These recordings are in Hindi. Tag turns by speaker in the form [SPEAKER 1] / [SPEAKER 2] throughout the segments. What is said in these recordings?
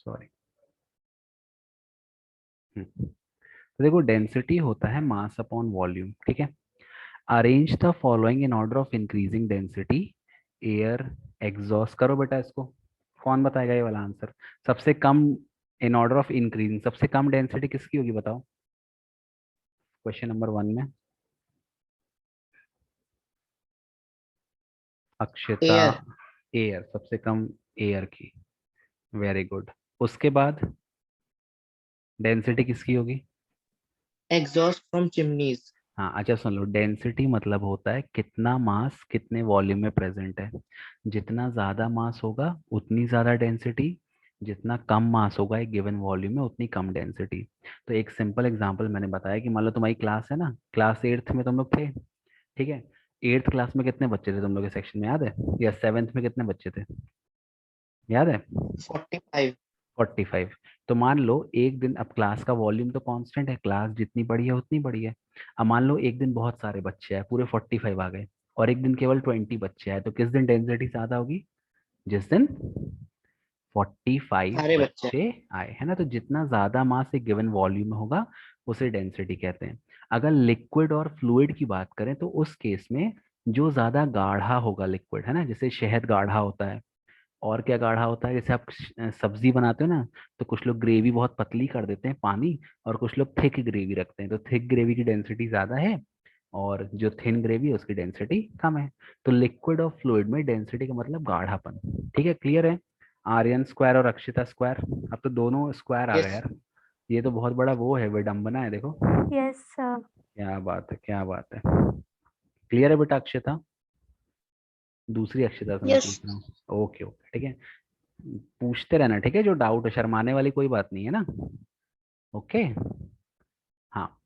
[SPEAKER 1] सॉरी। तो देखो डेंसिटी होता है मास अपॉन वॉल्यूम, ठीक है। Arrange the following in order of increasing density air exhaust करो बेटा इसको। कौन बताएगा ये वाला आंसर? सबसे कम इन ऑर्डर ऑफ इंक्रीजिंग सबसे कम डेंसिटी किसकी होगी बताओ, क्वेश्चन नंबर 1 में। अक्षता।
[SPEAKER 2] एयर।
[SPEAKER 1] एयर सबसे कम, एयर की। Very good. उसके बाद डेंसिटी किसकी होगी?
[SPEAKER 2] Exhaust from chimneys.
[SPEAKER 1] हाँ अच्छा सुन लो, डेंसिटी मतलब होता है कितना मास कितने वॉल्यूम में प्रेजेंट है। जितना ज्यादा मास होगा उतनी ज्यादा डेंसिटी, जितना कम मास होगा एक गिवन वॉल्यूम में उतनी कम डेंसिटी। तो एक सिंपल एग्जांपल मैंने बताया कि मान लो तुम्हारी क्लास है ना, क्लास 8th में तुम लोग थे, ठीक है। 8th क्लास में कितने बच्चे थे तुम लोग के सेक्शन में, याद है? या 7th में कितने बच्चे थे, याद है?
[SPEAKER 2] 45।
[SPEAKER 1] 45। तो मान लो एक दिन, अब क्लास का वॉल्यूम तो कांस्टेंट है, क्लास जितनी बड़ी है उतनी बड़ी है। अब मान लो एक दिन बहुत सारे बच्चे आए, पूरे 45 आ गए, और एक दिन केवल 20 बच्चे आए, तो किस दिन डेंसिटी ज्यादा होगी? जिस दिन 45
[SPEAKER 2] सारे बच्चे।
[SPEAKER 1] बच्चे आए, है ना। तो जितना ज्यादा मास एक गिवन वॉल्यूम में होगा उसे डेंसिटी कहते हैं। अगर लिक्विड और फ्लूइड की बात करें तो उस केस में जो ज्यादा गाढ़ा होगा लिक्विड, है ना, जैसे शहद गाढ़ा होता है, और क्या गाढ़ा होता है, जैसे आप सब्जी बनाते हो ना, तो कुछ लोग ग्रेवी बहुत पतली कर देते हैं पानी, और कुछ लोग थिक ग्रेवी रखते हैं, तो थिक ग्रेवी की डेंसिटी ज्यादा है, और जो थिन ग्रेवी है उसकी डेंसिटी कम है। तो लिक्विड और फ्लूइड में डेंसिटी का मतलब गाढ़ापन। ठीक है, क्लियर है? आर्यन स्क्वायर और अक्षिता स्क्वायर, अब तो दोनों स्क्वायर आ गए
[SPEAKER 2] यस।
[SPEAKER 1] यार। ये तो बहुत बड़ा वो है, विडंबना है, देखो।
[SPEAKER 3] Yes sir.
[SPEAKER 1] क्या बात है, क्या बात है। क्लियर है बेटा अक्षिता? दूसरी अक्षिता से मैं
[SPEAKER 2] यस।
[SPEAKER 1] पूछ रहा हूँ। ओके ओके, ठीक है। पूछते रहना, ठीक है, जो डाउट है, शर्माने वाली कोई बात नहीं है ना। ओके। हाँ,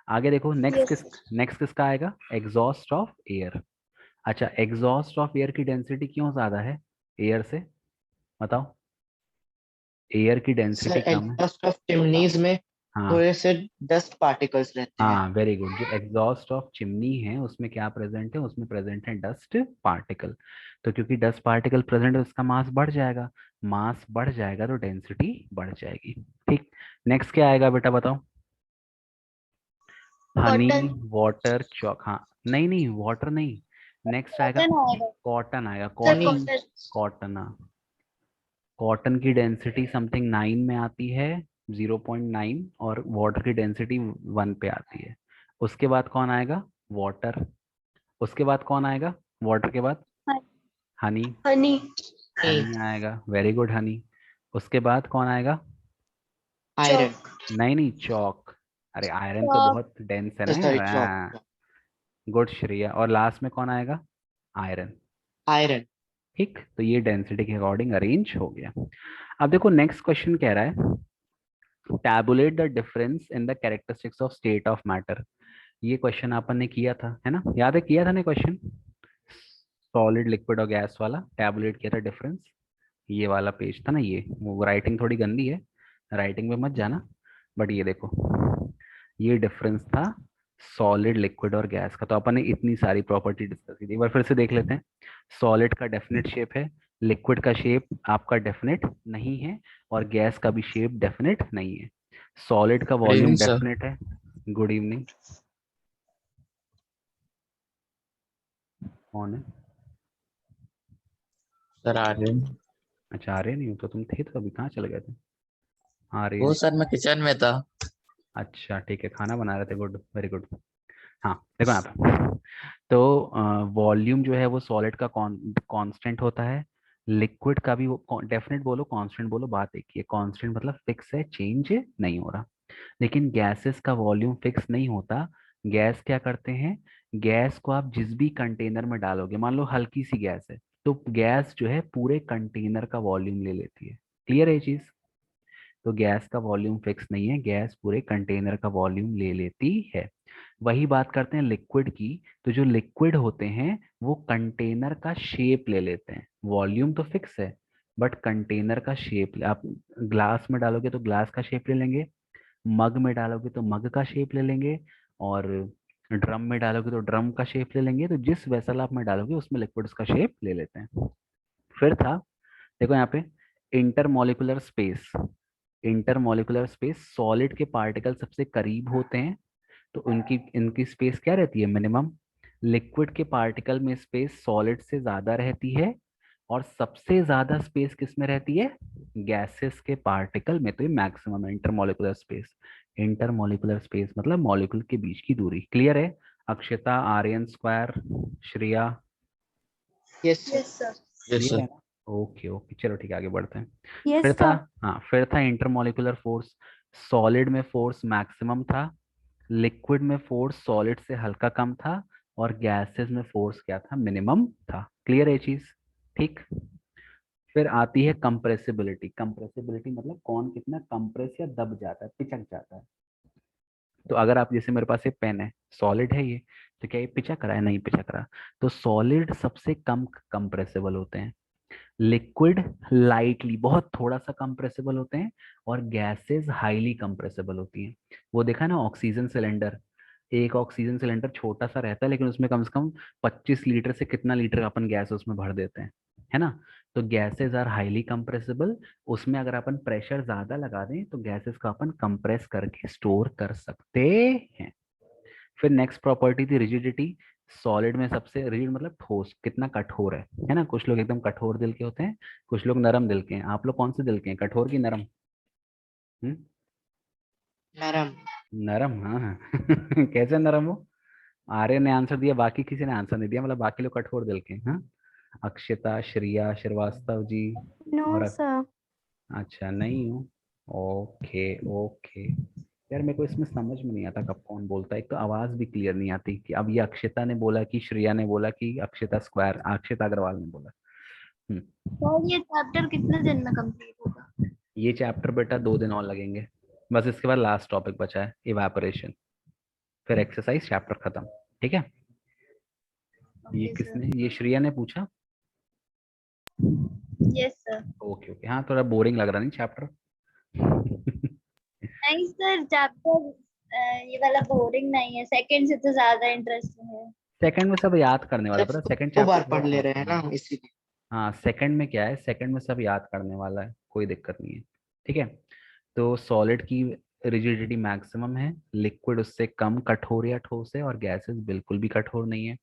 [SPEAKER 1] आगे देखो,
[SPEAKER 2] यस।
[SPEAKER 1] नेक्स्ट किसका आएगा? Exhaust of air. अच्छा, एग्जॉस्ट ऑफ एयर की डेंसिटी क्यों ज्यादा है एयर से, बताओ। एयर की
[SPEAKER 2] सर
[SPEAKER 1] डेंसिटी कम है।
[SPEAKER 2] एग्जॉस्ट ऑफ चिमनीज में
[SPEAKER 1] हाँ
[SPEAKER 2] थोड़े से डस्ट पार्टिकल्स रहते हैं।
[SPEAKER 1] हाँ, वेरी गुड। जो एग्जॉस्ट ऑफ चिमनी है उसमें क्या प्रेजेंट है? उसमें प्रेजेंट है डस्ट पार्टिकल। तो क्योंकि डस्ट पार्टिकल प्रेजेंट है उसका मास बढ़ जाएगा, मास बढ़ जाएगा तो डेंसिटी बढ़ जाएगी। ठीक। नेक्स्ट क्या आएगा बेटा बताओ? हनी,
[SPEAKER 3] कॉटन।
[SPEAKER 1] Water, chalk. हाँ, नहीं नहीं, वाटर नहीं। नेक्स्ट आएगा
[SPEAKER 3] कॉटन आएगा
[SPEAKER 1] कॉटन आएगा,
[SPEAKER 3] sir,
[SPEAKER 2] Honey.
[SPEAKER 1] Cotton.
[SPEAKER 3] Cotton.
[SPEAKER 1] Cotton, हाँ। कॉटन की डेंसिटी समथिंग 9 में आती है, 0.9, और वाटर की डेंसिटी 1 पे आती है। उसके बाद कौन आएगा? वाटर। उसके बाद कौन आएगा वाटर के बाद? हनी।
[SPEAKER 3] हनी।
[SPEAKER 1] हनी आएगा, वेरी गुड, हनी। उसके बाद कौन आएगा?
[SPEAKER 2] आयरन।
[SPEAKER 3] चौक।
[SPEAKER 1] नहीं नहीं, चौक। अरे आयरन तो
[SPEAKER 3] चौक।
[SPEAKER 1] बहुत डेंस है ना
[SPEAKER 2] सॉरी,
[SPEAKER 1] यार।
[SPEAKER 2] चौक।
[SPEAKER 1] गुड श्रेया। और लास्ट में कौन आएगा? आयरन।
[SPEAKER 2] आयरन।
[SPEAKER 1] ठीक, तो ये डेंसिटी के अकॉर्डिंग अरेंज हो गया। अब देखो नेक्स्ट क्वेश्चन कह रहा है, tabulate the difference in the characteristics of state of matter. ये क्वेश्चन अपन ने किया था, है ना, याद है? किया था ना क्वेश्चन, सॉलिड लिक्विड और गैस वाला, टैबुलेट किया था डिफरेंस। ये वाला पेज था ना, ये वो राइटिंग थोड़ी गंदी है, राइटिंग में मत जाना। बट ये देखो, ये डिफरेंस था सॉलिड लिक्विड और गैस का। तो अपन ने इतनी सारी प्रॉपर्टी डिस्कस की थी, एक बार फिर से देख लेते हैं। सॉलिड का डेफिनेट शेप है, लिक्विड का शेप आपका डेफिनेट नहीं है, और गैस का भी शेप डेफिनेट नहीं है। सॉलिड का
[SPEAKER 4] good
[SPEAKER 1] volume
[SPEAKER 4] evening sir.
[SPEAKER 1] Definite है। Good evening. कौन है?
[SPEAKER 4] सर आर्यन।
[SPEAKER 1] अच्छा, आ रहे नहीं हो तो तुम थे तो अभी कहाँ चले गए थे? आ रहे
[SPEAKER 4] वो
[SPEAKER 1] हैं।
[SPEAKER 4] सर मैं किचन में था।
[SPEAKER 1] अच्छा ठीक है, खाना बना रहे थे, गुड, वेरी गुड। हाँ देखो यहाँ पे, तो वॉल्यूम जो है वो सॉलिड का कांस्टेंट होता है, लिक्विड का भी वो डेफिनेट बोलो कांस्टेंट बोलो, बात एक ही है। कांस्टेंट मतलब फिक्स है, चेंज नहीं हो रहा। लेकिन गैसेस का वॉल्यूम फिक्स नहीं होता। गैस क्या करते हैं, गैस को आप जिस भी कंटेनर में डालोगे, मान लो हल्की सी गैस है, तो गैस जो है पूरे कंटेनर का वॉल्यूम ले लेती है। क्लियर है ये चीज? तो गैस का वॉल्यूम फिक्स नहीं है, गैस पूरे कंटेनर का वॉल्यूम ले लेती है। वही बात करते हैं लिक्विड की, तो जो लिक्विड होते हैं वो कंटेनर का शेप ले लेते हैं, वॉल्यूम तो फिक्स है बट कंटेनर का शेप। आप ग्लास में डालोगे तो ग्लास का शेप ले लेंगे, मग में डालोगे तो मग का शेप ले लेंगे, और ड्रम में डालोगे तो ड्रम का शेप ले लेंगे। तो जिस वेसल आप में डालोगे उसमें लिक्विड उसका शेप ले लेते हैं। फिर था, देखो यहाँ पे, intermolecular space, intermolecular space solid के पार्टिकल सबसे करीब होते हैं तो उनकी इनकी स्पेस क्या रहती है, मिनिमम। लिक्विड के पार्टिकल में स्पेस सॉलिड से ज्यादा रहती है और सबसे ज्यादा स्पेस किस में रहती है, गैसेस के पार्टिकल में। तो ये मैक्सिमम है इंटरमोलिकुलर स्पेस। इंटरमोलिकुलर स्पेस मतलब मॉलिक्यूल के बीच की दूरी। क्लियर है? Akshata, Aryan square, Shreya,
[SPEAKER 2] yes sir.
[SPEAKER 3] Yes sir.
[SPEAKER 4] Yes
[SPEAKER 1] clear
[SPEAKER 4] sir.
[SPEAKER 1] है ना? ओके ओके, चलो ठीक है, आगे बढ़ते हैं। फिर
[SPEAKER 3] यस
[SPEAKER 1] था,
[SPEAKER 3] सर।
[SPEAKER 1] हाँ फिर था इंटरमोलिकुलर फोर्स। सॉलिड में फोर्स मैक्सिमम था, लिक्विड में फोर्स सॉलिड से हल्का कम था और गैसेस में फोर्स क्या था, मिनिमम था। क्लियर है ये चीज? ठीक। फिर आती है कंप्रेसिबिलिटी। कंप्रेसिबिलिटी मतलब कौन कितना कंप्रेस या दब जाता है, पिचक जाता है। तो अगर आप, जैसे मेरे पास ये पेन है, सॉलिड है ये, तो क्या ये पिचक रहा है, नहीं पिचक रहा। तो सॉलिड सबसे कम कंप्रेसिबल होते हैं, लिक्विड लाइटली बहुत थोड़ा सा कंप्रेसिबल होते हैं और गैसेस हाईली कंप्रेसिबल होती हैं। वो देखा ना ऑक्सीजन सिलेंडर, एक ऑक्सीजन सिलेंडर छोटा सा रहता है लेकिन उसमें कम से कम 25 लीटर से कितना लीटर अपन गैस उसमें भर देते हैं, है ना? तो गैसेस आर हाईली कंप्रेसिबल। उसमें अगर अपन प्रेशर ज्यादा लगा दें तो गैसेस को अपन कंप्रेस करके स्टोर कर सकते हैं। फिर नेक्स्ट प्रॉपर्टी थी रिजिडिटी। सॉलिड में सबसे रिजिड मतलब ठोस, कितना कठोर है ना? कुछ लोग एकदम कठोर दिल के होते हैं, कुछ लोग नरम दिल के हैं। आप लोग कौन से दिल के हैं, कठोर की नरम? हम्म,
[SPEAKER 2] नरम।
[SPEAKER 1] नरम, हाँ हाँ। कैसे नरम हो? आर्य ने आंसर दिया, बाकी किसी ने आंसर नहीं दिया, मतलब बाकी लोग कठोर दिल के हैं, हाँ। अक्षिता, श्रिया, श्रीवास्तव जी
[SPEAKER 3] नो
[SPEAKER 1] और
[SPEAKER 3] सर।
[SPEAKER 1] अच्छा नहीं हूँ। Okay okay. यार मेरे को इसमें समझ में नहीं आता कब कौन बोलता है, एक तो आवाज भी क्लियर नहीं आती कि अब ये अक्षिता ने बोला कि श्रेया ने बोला कि अक्षिता स्क्वायर, अक्षिता अग्रवाल ने बोला। हम्म।
[SPEAKER 3] सर ये चैप्टर कितने दिन में कंप्लीट होगा?
[SPEAKER 1] ये चैप्टर बेटा 2 दिन और लगेंगे, बस इसके बाद लास्ट टॉपिक बचा है इवापोरेशन, फिर एक्सरसाइज चैप्टर खत्म। ठीक है? ये
[SPEAKER 3] ओके सर।
[SPEAKER 1] किसने, ये श्रेया ने पूछा?
[SPEAKER 3] Yes sir.
[SPEAKER 1] ओके ओके, हाँ थोड़ा बोरिंग लग रहा नहीं चैप्टर?
[SPEAKER 3] नहीं सर, चैप्टर ये वाला बोरिंग नहीं है, सेकंड से तो ज्यादा इंटरेस्टिंग है।
[SPEAKER 1] सेकंड में सब याद करने वाला, पता, सेकंड
[SPEAKER 2] दो बार
[SPEAKER 1] चैप्टर
[SPEAKER 2] पढ़
[SPEAKER 1] बहुत
[SPEAKER 2] ले रहे हैं
[SPEAKER 1] आसान है।
[SPEAKER 2] ना इसीलिए।
[SPEAKER 1] हाँ सेकंड में क्या है, सेकंड में सब याद करने वाला है, कोई दिक्कत नहीं है। ठीक है? तो सॉलिड की रिजिडिटी मैक्सिमम है, लिक्विड उससे कम कठोर या ठोस है और गैसेस बिल्कुल भी कठोर नहीं है।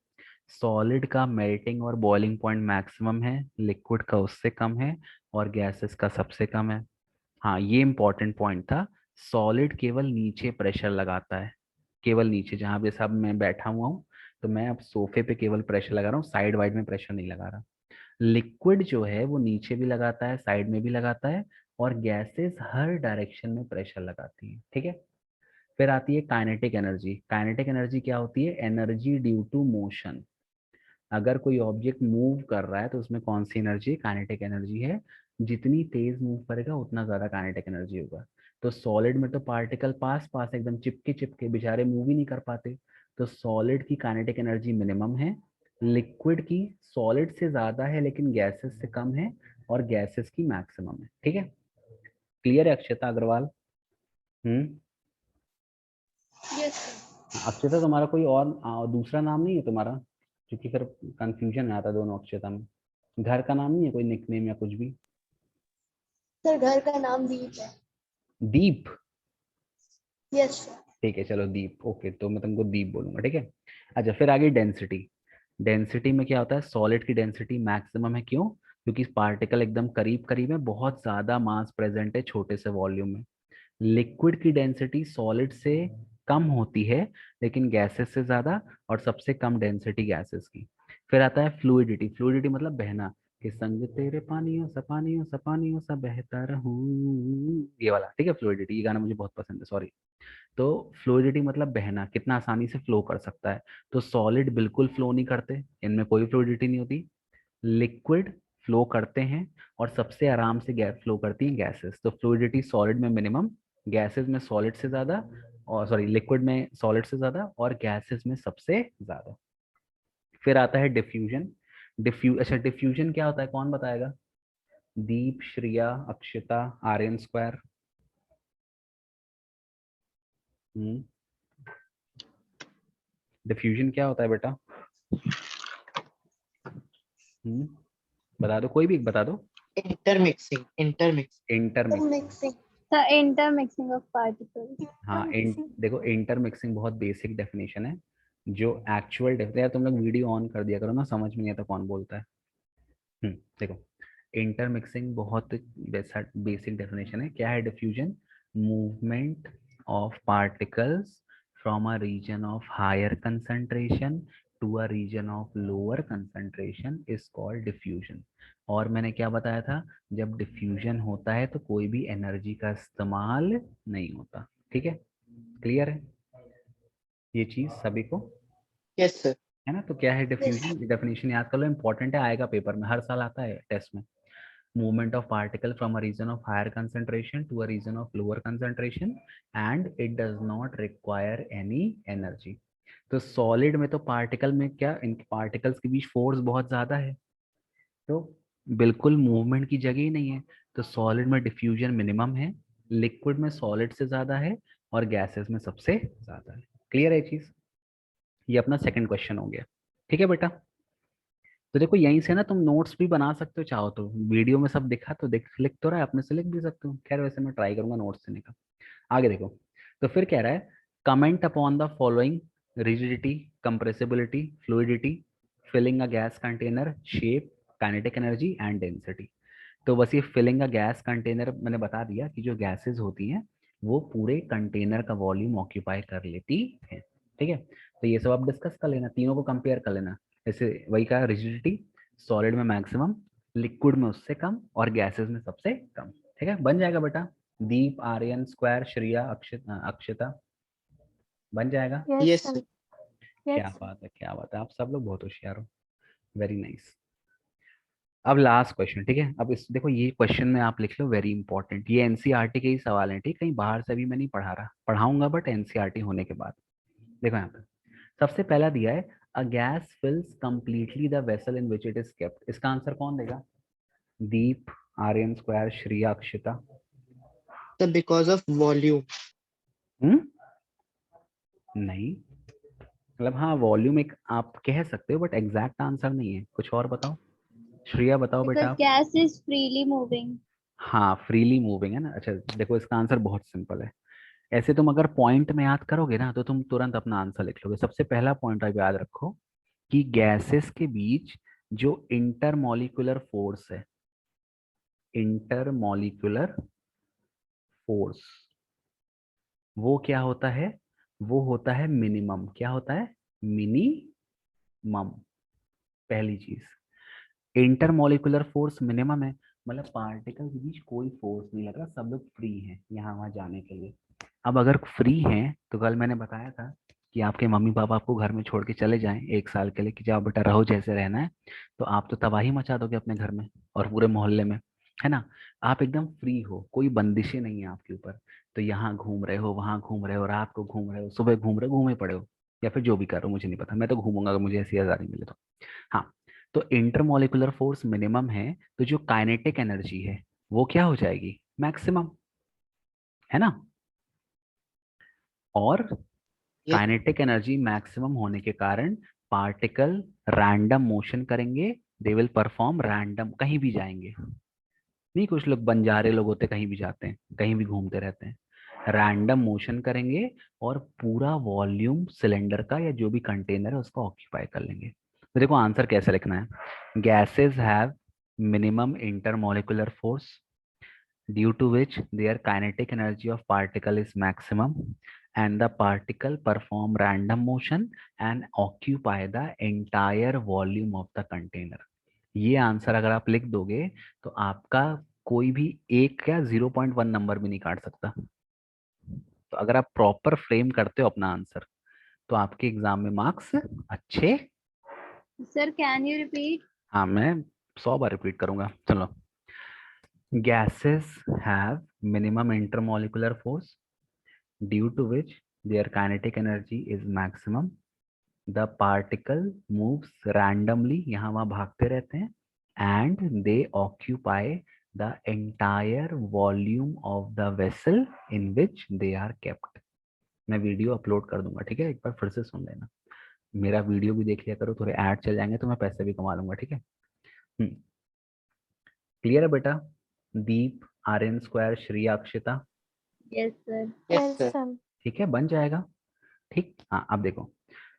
[SPEAKER 1] सॉलिड का मेल्टिंग और बॉइलिंग पॉइंट मैक्सिमम है, लिक्विड का उससे कम है और गैसेस का सबसे कम है। हाँ ये इंपॉर्टेंट पॉइंट था, सॉलिड केवल नीचे प्रेशर लगाता है, केवल नीचे, जहां पे सब मैं बैठा हुआ हूँ तो मैं अब सोफे पे केवल प्रेशर लगा रहा हूँ, साइड वाइड में प्रेशर नहीं लगा रहा। लिक्विड जो है वो नीचे भी लगाता है, साइड में भी लगाता है और गैसेस हर डायरेक्शन में प्रेशर लगाती है। ठीक है? फिर आती है काइनेटिक एनर्जी। काइनेटिक एनर्जी क्या होती है, एनर्जी ड्यू टू मोशन। अगर कोई ऑब्जेक्ट मूव कर रहा है तो उसमें कौन सी एनर्जी, काइनेटिक एनर्जी है। जितनी तेज मूव करेगा उतना ज्यादा काइनेटिक एनर्जी होगा। तो सॉलिड में तो पार्टिकल पास पास एकदम चिपके चिपके बेचारे मूव ही नहीं कर पाते, तो सॉलिड की काइनेटिक एनर्जी मिनिमम है। लिक्विड की सॉलिड से ज्यादा है लेकिन गैसेस से कम है और गैसेस की मैक्सिमम है। ठीक है? क्लियर है Akshata Agarwal? Hmm.
[SPEAKER 3] Yes sir.
[SPEAKER 1] Akshata तुम्हारा कोई और दूसरा नाम नहीं है तुम्हारा, क्योंकि फिर कंफ्यूजन आता है दोनों अक्षता में। घर का नाम नहीं है कोई, निकनेम या कुछ भी?
[SPEAKER 3] सर घर का नाम दीप है।
[SPEAKER 1] दीप?
[SPEAKER 3] Yes sir.
[SPEAKER 1] ठीक है चलो दीप, ओके, तो मैं तुमको दीप बोलूंगा। ठीक है? अच्छा फिर आगे डेंसिटी। डेंसिटी में क्या होता है, सॉलिड की डेंसिटी मैक्सिमम है, क्यों? क्योंकि पार्टिकल एकदम करीब करीब है, बहुत ज्यादा मास प्रेजेंट है छोटे से वॉल्यूम में। लिक्विड की डेंसिटी सॉलिड से कम होती है लेकिन गैसेस से ज्यादा, और सबसे कम डेंसिटी गैसेस की। फिर आता है फ्लूइडिटी। फ्लूइडिटी मतलब बहना, कि संग तेरे पानियों सा पानियों सा बहता रहूं, ये वाला। ठीक है? फ्लूइडिटी, ये गाना मुझे बहुत पसंद है, सॉरी। तो फ्लूइडिटी मतलब बहना, कितना आसानी से फ्लो कर सकता है। तो सॉलिड बिल्कुल फ्लो नहीं करते, इनमें कोई फ्लूइडिटी नहीं होती। लिक्विड फ्लो करते हैं और सबसे आराम से गैस फ्लो करती हैं गैसेस। तो फ्लूइडिटी सॉलिड में मिनिमम, गैसेस में सॉलिड से ज्यादा, और सॉरी लिक्विड में सॉलिड से ज्यादा और गैसेस में सबसे ज्यादा। फिर आता है डिफ्यूजन। अच्छा डिफ्यूजन क्या होता है, कौन बताएगा? दीप, श्रिया, अक्षिता, आर्यन स्क्वायर। हम्म। डिफ्यूजन क्या होता है बेटा? बता दो, कोई भी एक बता दो।
[SPEAKER 2] intermixing.
[SPEAKER 3] Intermixing. The intermixing of particles.
[SPEAKER 1] हाँ देखो इंटरमिक्सिंग बहुत बेसिक डेफिनेशन है, जो एक्चुअल यार तुम लोग वीडियो ऑन कर दिया करो ना, समझ में नहीं आता कौन बोलता है। देखो इंटरमिक्सिंग बहुत बेसिक डेफिनेशन है। क्या है diffusion? Movement of particles from a region of higher concentration to a region of lower concentration is called diffusion. और मैंने क्या बताया था, जब डिफ्यूजन होता है तो कोई भी एनर्जी का इस्तेमाल नहीं होता। ठीक है, क्लियर है ये चीज सभी को?
[SPEAKER 2] Yes, sir.
[SPEAKER 1] है ना? तो क्या है डिफ्यूजन? डेफिनेशन याद कर लो, इंपॉर्टेंट है, आएगा पेपर में, हर साल आता है टेस्ट में। movement of particle from a region of higher concentration to a region of lower concentration and it does not require any energy। तो सॉलिड में तो पार्टिकल में क्या, इन पार्टिकल्स के बीच फोर्स बहुत ज्यादा है, तो बिल्कुल मूवमेंट की जगह ही नहीं है। तो सॉलिड में डिफ्यूजन मिनिमम है, लिक्विड में सॉलिड से ज्यादा है, और गैसेस में सबसे ज्यादा है। क्लियर है ये चीज? ये अपना सेकंड क्वेश्चन हो गया। ठीक है बेटा, तो देखो यहीं से ना तुम नोट्स भी बना सकते हो चाहो तो, वीडियो में सब दिखा तो देख, लिख तो रहा है, अपने से लिख भी सकते हो। खैर वैसे मैं ट्राई करूंगा नोट्स देने का। आगे देखो, तो फिर कह रहा है comment upon the following: rigidity, compressibility, fluidity, filling a gas container, shape, kinetic energy and density. तो बस ये फिलिंग अ गैस कंटेनर मैंने बता दिया कि जो गैसेस होती हैं वो पूरे कंटेनर का वॉल्यूम ऑक्यूपाई कर लेती है। ठीक है, तो ये सब आप डिस्कस कर लेना, तीनों को कंपेयर कर लेना। जैसे वही कहा, रिजिडिटी सॉलिड में मैक्सिमम, लिक्विड में उससे कम, और गैसेस में सबसे कम। ठीक है, बन जाएगा बेटा। दीप, आर्यन, स्क्वायर, श्रिया, अक्षिता, बन जाएगा।
[SPEAKER 2] Yes, sir.
[SPEAKER 1] क्या बात है, क्या बात है, आप सब लोग बहुत होशियार हो। Very nice. अब लास्ट क्वेश्चन, ठीक है? अब इस देखो ये क्वेश्चन में आप लिख लो, वेरी इंपॉर्टेंट, ये एनसीईआरटी के ही सवाल हैं, ठीक? कहीं बाहर से भी मैं नहीं पढ़ा रहा, पढ़ाऊंगा बट एनसीईआरटी होने के बाद। देखो यहाँ पे सबसे पहला दिया है, a gas fills completely the vessel in which it is kept. इसका आंसर कौन देगा? Deep, Aryan, square, Shriya, Akshita.
[SPEAKER 2] Sir, because of volume.
[SPEAKER 1] Hmm, नहीं, मतलब हाँ वॉल्यूम एक आप कह सकते हो, बट एग्जैक्ट आंसर नहीं है। कुछ और बताओ, श्रेया बताओ बेटा
[SPEAKER 3] Because
[SPEAKER 1] आप।
[SPEAKER 3] gas is freely moving.
[SPEAKER 1] हाँ फ्रीली मूविंग है ना। अच्छा देखो इसका आंसर बहुत सिंपल है। ऐसे तुम अगर पॉइंट में याद करोगे ना तो तुम तुरंत अपना आंसर लिख लोगे। सबसे पहला पॉइंट आप याद रखो कि गैसेस के बीच जो इंटरमॉलिक्यूलर फोर्स है, इंटरमॉलिक्यूलर फोर्स, वो क्या होता है? वो होता है मिनिमम। क्या होता है? मिनिमम। पहली चीज, इंटरमॉलिक्यूलर फोर्स मिनिमम है, मतलब पार्टिकल के बीच कोई फोर्स नहीं लग रहा, सब लोग फ्री हैं यहाँ वहां जाने के लिए। अब अगर फ्री हैं तो कल मैंने बताया था कि आपके मम्मी पापा आपको घर में छोड़ के चले जाएं 1 साल के लिए कि जाओ बेटा रहो, जैसे रहना है, तो आप तो तबाही मचा दोगे अपने घर में और पूरे मोहल्ले में, है ना? आप एकदम फ्री हो, कोई बंदिशें नहीं है आपके ऊपर। तो यहाँ घूम रहे हो, वहां घूम रहे हो, रात को घूम रहे हो, सुबह घूम रहे हो, घूमे पड़े हो, या फिर जो भी कर रहे हो मुझे नहीं पता, मैं तो घूमूंगा अगर मुझे ऐसी आजादी मिले तो। हाँ, तो इंटरमॉलिक्यूलर फोर्स मिनिमम है, तो जो काइनेटिक एनर्जी है वो क्या हो जाएगी? मैक्सिमम, है ना? और
[SPEAKER 2] Yes.
[SPEAKER 1] काइनेटिक एनर्जी मैक्सिमम होने के कारण पार्टिकल रैंडम मोशन करेंगे, दे विल परफॉर्म रैंडम, कहीं भी जाएंगे। नहीं, कुछ लोग बंजारे लोग होते कहीं भी जाते हैं, कहीं भी घूमते रहते हैं, रैंडम मोशन करेंगे और पूरा वॉल्यूम सिलेंडर का या जो भी कंटेनर है उसको ऑक्यूपाई कर लेंगे। तो देखो आंसर कैसे लिखना है, gases have minimum intermolecular force due to which their kinetic energy of particle is maximum and the particle perform random motion and occupy the entire volume of the container। ये आंसर अगर आप लिख दोगे तो आपका कोई भी एक या 0.1 नंबर भी नहीं काट सकता। तो अगर आप प्रॉपर फ्रेम करते हो अपना आंसर तो आपके एग्जाम में मार्क्स अच्छे।
[SPEAKER 3] Sir, can you repeat?
[SPEAKER 1] हाँ मैं 100 बार रिपीट करूंगा, चलो। gases have minimum intermolecular force due to which their kinetic energy is maximum, the particle moves randomly, यहाँ वहाँ भागते रहते हैं, and they occupy the entire volume of the vessel in which they are kept। मैं वीडियो अपलोड कर दूंगा, ठीक है? एक बार फिर से सुन लेना, मेरा वीडियो भी देख लिया करो, थोड़े ऐड चल जाएंगे तो मैं पैसे भी कमा लूंगा, ठीक है? क्लियर है बेटा? Deep, Aryan square, Shriya, Akshita,
[SPEAKER 3] yes sir.
[SPEAKER 2] Yes
[SPEAKER 4] Yes,
[SPEAKER 2] sir.
[SPEAKER 4] sir.
[SPEAKER 1] ठीक है, बन जाएगा। ठीक, हाँ अब देखो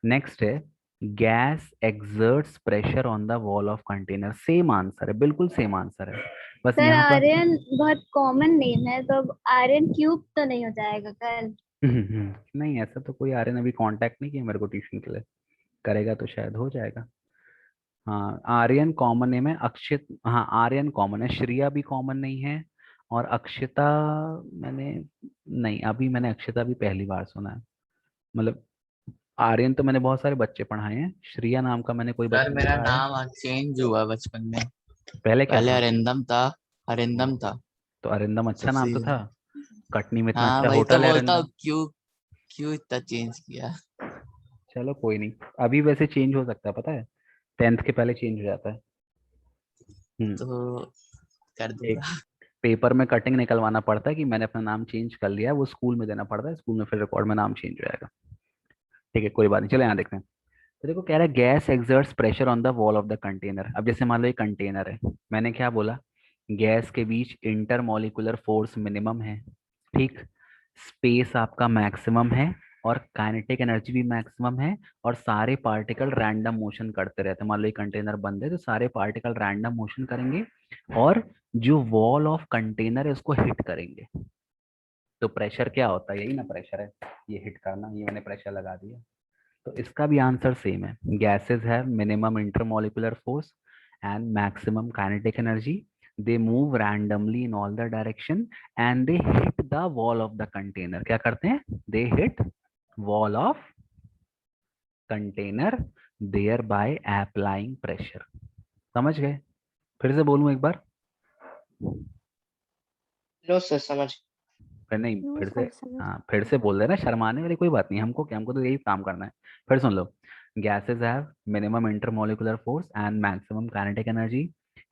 [SPEAKER 1] नेक्स्ट है gas exerts pressure on the wall of container. Same answer है, बिल्कुल सेम आंसर है, बस
[SPEAKER 3] सर
[SPEAKER 1] यहाँ पर
[SPEAKER 3] आर्यन बहुत कॉमन नेम है, तो अब आर्यन क्यूब तो नहीं हो जाएगा कल?
[SPEAKER 1] नहीं ऐसा तो कोई आर्यन अभी कांटेक्ट नहीं किया मेरे को ट्यूशन के लिए, करेगा तो शायद हो जाएगा। हाँ आर्यन कॉमन नेम है, अक्षित हाँ आर्यन कॉमन है, श्रिया भी कॉमन नहीं है, और अक्षिता मैंने नहीं, अभी मैंने अक्षिता भी पहली बार सुना है। मतलब आर्यन तो मैंने बहुत सारे बच्चे पढ़ाए हैं, श्रिया नाम का मैंने कोई
[SPEAKER 5] सर
[SPEAKER 1] बच्चा नहीं
[SPEAKER 5] मेरा
[SPEAKER 1] पढ़ाया।
[SPEAKER 5] नाम आज चेंज हुआ बचपन में।
[SPEAKER 1] पहले क्या
[SPEAKER 5] पहले
[SPEAKER 1] था?
[SPEAKER 5] अरिंदम था। अरिंदम था
[SPEAKER 1] तो अरिंदम अच्छा नाम तो
[SPEAKER 5] सबसे।
[SPEAKER 1] था, कटनी में इतना
[SPEAKER 5] हाँ
[SPEAKER 1] अच्छा
[SPEAKER 5] वही तो
[SPEAKER 1] होटल है
[SPEAKER 5] बोलता हूँ,
[SPEAKER 1] अरिंदम।
[SPEAKER 5] क्यों क्यों इतना चेंज किया।
[SPEAKER 1] चलो कोई नहीं, अभी वैसे चेंज हो सकता है पता है, 10th के पहले चेंज हो जाता है।
[SPEAKER 5] तो कर
[SPEAKER 1] एक
[SPEAKER 5] दूंगा।
[SPEAKER 1] पेपर में कटिंग निकलवाना पड़ता है कि मैंने अपना नाम चेंज कर लिया है, वो स्कूल में देना पड़ता है, स्कूल में फिर रिकॉर्ड में नाम चेंज हो जाएगा। ठीक है कोई बात नहीं, चलो यहाँ देखते हैं। तो देखो कह रहा है gas exerts pressure on the wall of the container. अब जैसे मान लो ये कंटेनर है, मैंने क्या बोला, गैस के बीच इंटरमोलिकुलर फोर्स मिनिमम है, ठीक, स्पेस आपका मैक्सिमम है, और काइनेटिक एनर्जी भी मैक्सिमम है, और सारे पार्टिकल रैंडम मोशन करते रहते हैं। मान लो ये कंटेनर बंद है तो सारे पार्टिकल रैंडम मोशन करेंगे, और जो वॉल ऑफ कंटेनर है उसको हिट करेंगे। तो प्रेशर क्या होता है, यही ना प्रेशर है, ये हिट करना, ये मैंने प्रेशर लगा दिया। तो इसका भी आंसर सेम है, gases have minimum intermolecular force and maximum kinetic energy, they move randomly in all the direction and they hit the wall of the container. क्या करते हैं? They hit wall of container thereby applying pressure. समझ गए? फिर से बोलूं एक बार?
[SPEAKER 2] नो सर समझ।
[SPEAKER 1] फिर नहीं,
[SPEAKER 4] No,
[SPEAKER 1] फिर से,
[SPEAKER 4] sir, sir.
[SPEAKER 1] हाँ फिर से बोल देना, शर्माने वाली कोई बात नहीं, हमको क्या, हमको तो यही काम करना है। फिर सुन लो, gases have minimum intermolecular force and maximum kinetic energy,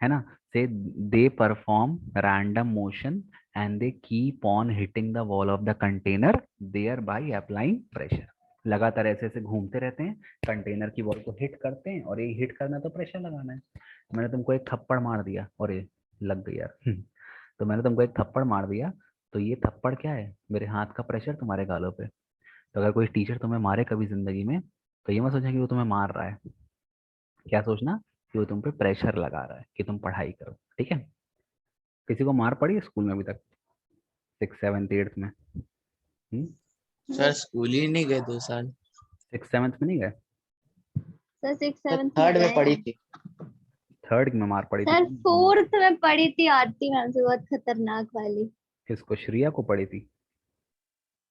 [SPEAKER 1] है ना, so they perform random motion and they keep on hitting the wall of the container thereby applying pressure. लगातार ऐसे ऐसे घूमते रहते हैं, कंटेनर की वॉल को हिट करते हैं, और ये हिट करना तो प्रेशर लगाना है। मैंने तुमको एक थप्पड़ मार दिया और ये लग गई यार तो मैंने तुमको एक थप्पड़ मार दिया, तो ये थप्पड़ क्या है? मेरे हाथ का प्रेशर तुम्हारे गालों पे। तो अगर कोई टीचर तुम्हें मारे कभी जिंदगी में, तो ये मत सोचना कि वो तुम्हें मार रहा है, क्या सोचना कि वो तुम पे प्रेशर लगा रहा है कि तुम पढ़ाई करो। ठीक है? किसी को मार पड़ी है स्कूल में अभी तक, 6th 7th 8th में?
[SPEAKER 5] सर स्कूल ही नहीं गए 2 साल।
[SPEAKER 1] 6th 7th में नहीं गए?
[SPEAKER 3] सर 6th
[SPEAKER 2] सर
[SPEAKER 3] 7th में
[SPEAKER 2] थर्ड में
[SPEAKER 3] गए
[SPEAKER 2] पड़ी
[SPEAKER 3] हैं।
[SPEAKER 2] थी।
[SPEAKER 1] 3rd में मार पड़ी थी?
[SPEAKER 3] सर 4th में पढ़ी थी आरती मैम से, बहुत खतरनाक वाली।
[SPEAKER 1] किसको, श्रिया को पड़ी थी?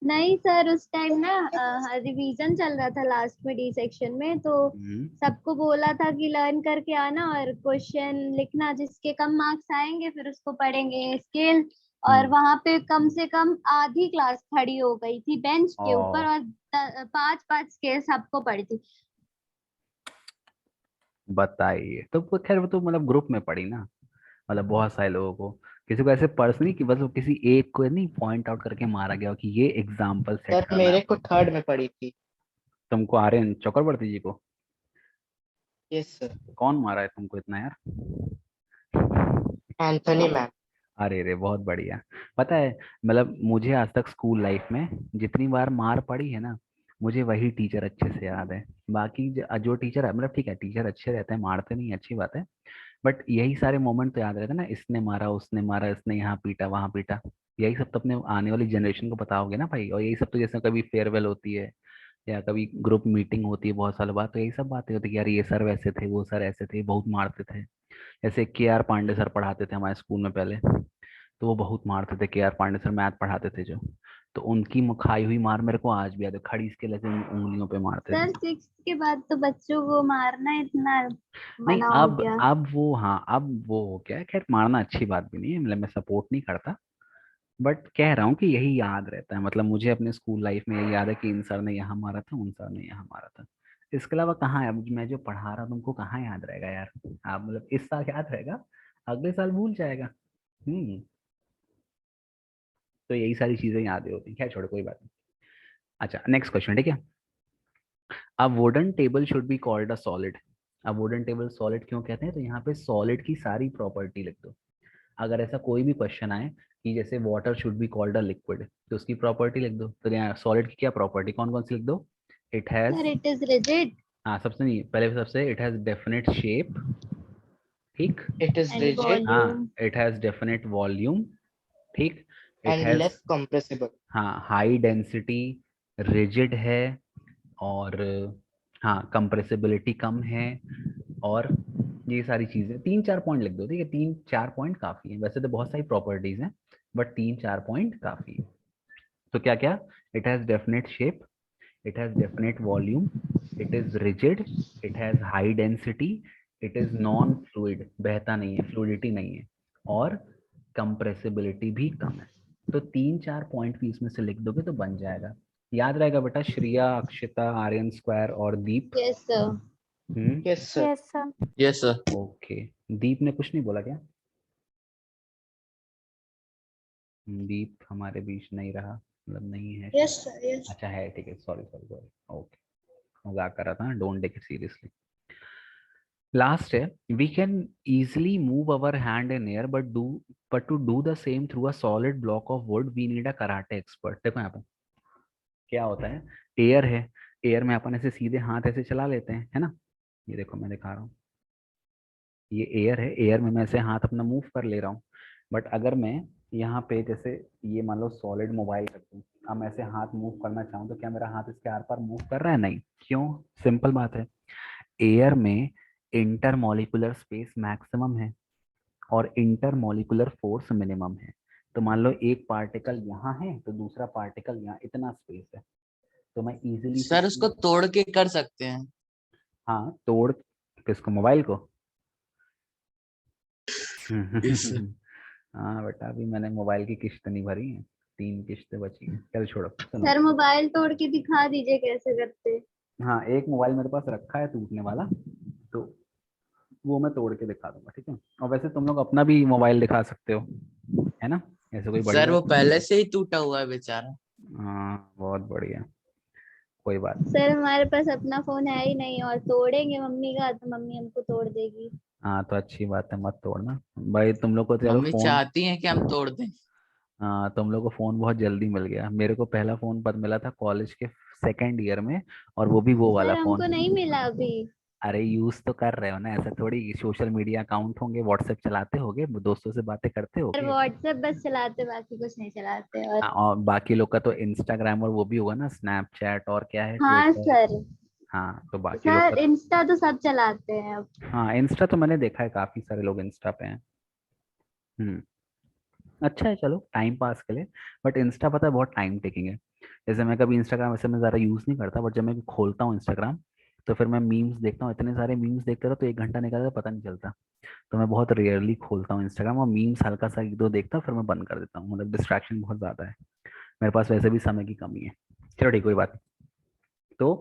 [SPEAKER 3] नहीं सर, उस टाइम ना रिवीजन चल रहा था लास्ट में डी सेक्शन में, तो
[SPEAKER 1] हम्म,
[SPEAKER 3] सबको बोला था कि लर्न करके आना और क्वेश्चन लिखना, जिसके कम मार्क्स आएंगे फिर उसको पढ़ेंगे स्केल। और वहां पे कम से कम आधी क्लास खड़ी हो गई थी बेंच के ऊपर, और 5 5 स्केल सबको पड़ी थी।
[SPEAKER 1] बताइए, तो खैर वो तो मतलब ग्रुप में पड़ी ना, मतलब बहुत सारे लोगों को, किसी को ऐसे पर्सनली कि बस वो किसी एक को नहीं पॉइंट आउट करके मारा गया हो कि ये एग्जाम्पल सेट
[SPEAKER 2] सर
[SPEAKER 1] करना है
[SPEAKER 2] मेरे को
[SPEAKER 1] आपको।
[SPEAKER 2] थर्ड में पड़ी थी।
[SPEAKER 1] तुमको आर्यन चक्रवर्ती जी को?
[SPEAKER 2] Yes sir.
[SPEAKER 1] कौन मारा है तुमको इतना यार?
[SPEAKER 2] Anthony ma'am.
[SPEAKER 1] अरे रे बहुत बढ़िया। पता है, मतलब मुझे आज तक स्कूल लाइफ में जितनी बार मार पड़ी है ना, मुझे वही टीचर अच्छे से याद है। बाकी जो टीचर है, मतलब ठीक है टीचर अच्छे रहते हैं, मारते नहीं, अच्छी बात है, बट यही सारे मोमेंट तो याद रहते हैं ना, इसने मारा, उसने मारा, इसने यहाँ पीटा, वहां पीटा। यही सब तो अपने आने वाली जनरेशन को बताओगे ना भाई। और यही सब तो जैसे कभी फेयरवेल होती है या कभी ग्रुप मीटिंग होती है बहुत सालों बाद, तो यही सब बातें होती है कि यार ये सर वैसे थे, वो सर ऐसे थे, बहुत मारते थे। जैसे KR पांडे सर पढ़ाते थे हमारे स्कूल में पहले, तो वो बहुत मारते थे। KR पांडे सर मैथ पढ़ाते थे जो, तो उनकी खाई हुई मार मेरे को आज भी याद है, खड़ी इसके लगे उंगलियों पे मारते थे।
[SPEAKER 3] सर 6th के बाद तो बच्चों को मारना इतना
[SPEAKER 1] नहीं
[SPEAKER 3] मना हो
[SPEAKER 1] अब
[SPEAKER 3] गया।
[SPEAKER 1] अब वो, हाँ अब वो हो गया है। खैर मारना अच्छी बात भी नहीं है, मतलब मैं सपोर्ट नहीं करता, बट कह रहा हूँ कि यही याद रहता है। मतलब मुझे अपने स्कूल लाइफ में यही याद है कि इन सर ने यहाँ मारा था, उन सर ने यहाँ मारा था। इसके अलावा कहाँ है, अब मैं जो पढ़ा रहा हूँ तुमको कहाँ याद रहेगा यार? आप मतलब इस साल याद रहेगा, अगले साल भूल जाएगा। हम्म, तो यही सारी चीजें याद होती हैं। खैर छोड़ो कोई बात नहीं। अच्छा नेक्स्ट क्वेश्चन, ठीक है। A wooden table should be called a solid. अब वुडन टेबल सॉलिड क्यों कहते हैं? तो यहाँ पे सॉलिड की सारी प्रॉपर्टी लिख दो। अगर ऐसा कोई भी क्वेश्चन आए कि जैसे water should be called a liquid, तो उसकी प्रॉपर्टी लिख दो। तो यहाँ सॉलिड की क्या प्रॉपर्टी, कौन कौन सी लिख दो? It has,
[SPEAKER 3] sir it is rigid
[SPEAKER 1] हाँ सबसे नहीं, पहले सबसे इट हैज डेफिनेट शेप, ठीक,
[SPEAKER 2] It is
[SPEAKER 3] एंड
[SPEAKER 2] rigid
[SPEAKER 1] हाँ
[SPEAKER 3] volume
[SPEAKER 1] it has definite volume, ठीक, it
[SPEAKER 2] and
[SPEAKER 1] has,
[SPEAKER 2] less compressible.
[SPEAKER 1] हाँ हाई डेंसिटी, रिजिड है, और हाँ कंप्रेसिबिलिटी कम है, और ये सारी चीजें 3-4 पॉइंट लिख दो, ठीक है, 3-4 पॉइंट काफी है, वैसे तो बहुत सारी प्रॉपर्टीज हैं बट 3-4 पॉइंट काफी है। तो क्या क्या? It has definite shape, it has definite volume, it is rigid, it has high density, it is non fluid, बहता नहीं है, फ्लूइडिटी नहीं है, और कंप्रेसिबिलिटी भी कम है। तो 3-4 पॉइंट भी इसमें से लिख दोगे तो बन जाएगा। याद रहेगा बेटा, श्रिया, अक्षिता, आर्यन स्क्वायर और Deep.
[SPEAKER 3] Yes sir
[SPEAKER 2] Yes, sir.
[SPEAKER 3] Yes sir
[SPEAKER 5] yes sir.
[SPEAKER 1] Okay, Deep ने कुछ नहीं बोला क्या? दीप हमारे बीच नहीं रहा, मतलब नहीं है।
[SPEAKER 3] यस सर यस
[SPEAKER 1] अच्छा है, ठीक है, सॉरी सॉरी सॉरी, ओके, मजाक कर रहा था, don't take it seriously. Last है, we can easily move our hand in air but to do the same through a solid block of wood we need a karate expert। देखो यहाँ पे क्या होता है, एयर है, एयर में अपन ऐसे सीधे हाथ ऐसे चला लेते हैं, है ना, ये देखो मैं दिखा रहा हूँ, ये एयर है, एयर में मैं ऐसे हाथ अपना मूव कर ले रहा हूँ। बट अगर मैं यहाँ पे जैसे ये मान लो सॉलिड मोबाइल रखूँ, अब मैं ऐसे हाथ मूव करना चाहूँ तो क्या मेरा हाथ इसके आर पार मूव कर रहा है? नहीं। क्यों? सिंपल बात है, एयर में इंटरमॉलिक्यूलर स्पेस मैक्सिमम है और इंटरमॉलिक्यूलर फोर्स मिनिमम है। तो मान लो एक पार्टिकल यहाँ है तो दूसरा पार्टिकल यहाँ, इतना स्पेस है, तो मैं इजीली
[SPEAKER 5] सर उसको तोड़ के कर सकते हैं।
[SPEAKER 1] हाँ तोड़, किसको? मोबाइल को?
[SPEAKER 5] Yes, sir.
[SPEAKER 1] हाँ बेटा, अभी मैंने मोबाइल की किस्त नहीं भरी है, 3 किस्तें बची हैं, चलो छोड़ो, सुनो।
[SPEAKER 3] सर मोबाइल तोड़ के दिखा दीजिए कैसे करते।
[SPEAKER 1] हाँ एक मोबाइल मेरे पास रखा है टूटने वाला, तो वो मैं तोड़ के दिखा दूंगा, ठीक है। और वैसे तुम लोग अपना भी मोबाइल दिखा सकते हो, है ना, ऐसे कोई बड़ी
[SPEAKER 5] सर वो
[SPEAKER 1] बात
[SPEAKER 5] पहले से ही टूटा हुआ है बेचारा।
[SPEAKER 1] नहीं। हाँ बहुत बढ़िया, कोई बात नहीं।
[SPEAKER 3] सर हमारे पास अपना फोन है ही नहीं और तोड़ेंगे मम्मी का तो मम्मी हमको तोड़ देगी।
[SPEAKER 1] हाँ तो अच्छी बात है, मत तोड़ना भाई, तुम लोग को तो चलो
[SPEAKER 5] मम्मी
[SPEAKER 1] फोन,
[SPEAKER 5] चाहती हैं कि हम तोड़ दें।
[SPEAKER 1] हाँ तुम लोग को फोन बहुत जल्दी मिल गया, मेरे को पहला फोन पद मिला था कॉलेज के 2nd ईयर में, और वो भी वो वाला
[SPEAKER 3] सर हमको
[SPEAKER 1] फोन।
[SPEAKER 3] नहीं मिला अभी।
[SPEAKER 1] अरे यूज तो कर रहे हो ना, ऐसा थोड़ी सोशल मीडिया अकाउंट होंगे, व्हाट्सएप चलाते होगे, दोस्तों से बातें करते
[SPEAKER 3] सर
[SPEAKER 1] होगे।
[SPEAKER 3] व्हाट्सएप बस चलाते बाकी कुछ नहीं चलाते। और
[SPEAKER 1] हाँ, और बाकी लोग का तो इंस्टाग्राम और वो भी होगा ना, स्नैपचैट और क्या है,
[SPEAKER 3] हाँ
[SPEAKER 1] ट्विटर।
[SPEAKER 3] सर
[SPEAKER 1] हाँ तो बाकी लोग का
[SPEAKER 3] सर इंस्टा तो सब चलाते हैं अब।
[SPEAKER 1] हाँ इंस्टा तो मैंने देखा है, काफी सारे लोग इंस्टा पे हैं। हम्म, अच्छा है, चलो टाइम पास के लिए। बट इंस्टा पता है बहुत टाइम टेकिंग है। जैसे मैं कभी इंस्टाग्राम वैसे मैं ज़्यादा यूज़ नहीं करता, बट जब मैं खोलता हूँ इंस्टाग्राम तो फिर मैं मीम्स देखता हूँ, इतने सारे मीम्स देखते रहो तो 1 घंटा निकल जाता पता नहीं चलता। तो मैं बहुत रेयरली खोलता हूँ इंस्टाग्राम, और मीम्स हल्का सा 1-2 देखता हूँ फिर मैं बंद कर देता हूँ, मतलब डिस्ट्रैक्शन बहुत ज़्यादा है, मेरे पास वैसे भी समय की कमी है। चलो ठीक, कोई बात नहीं। तो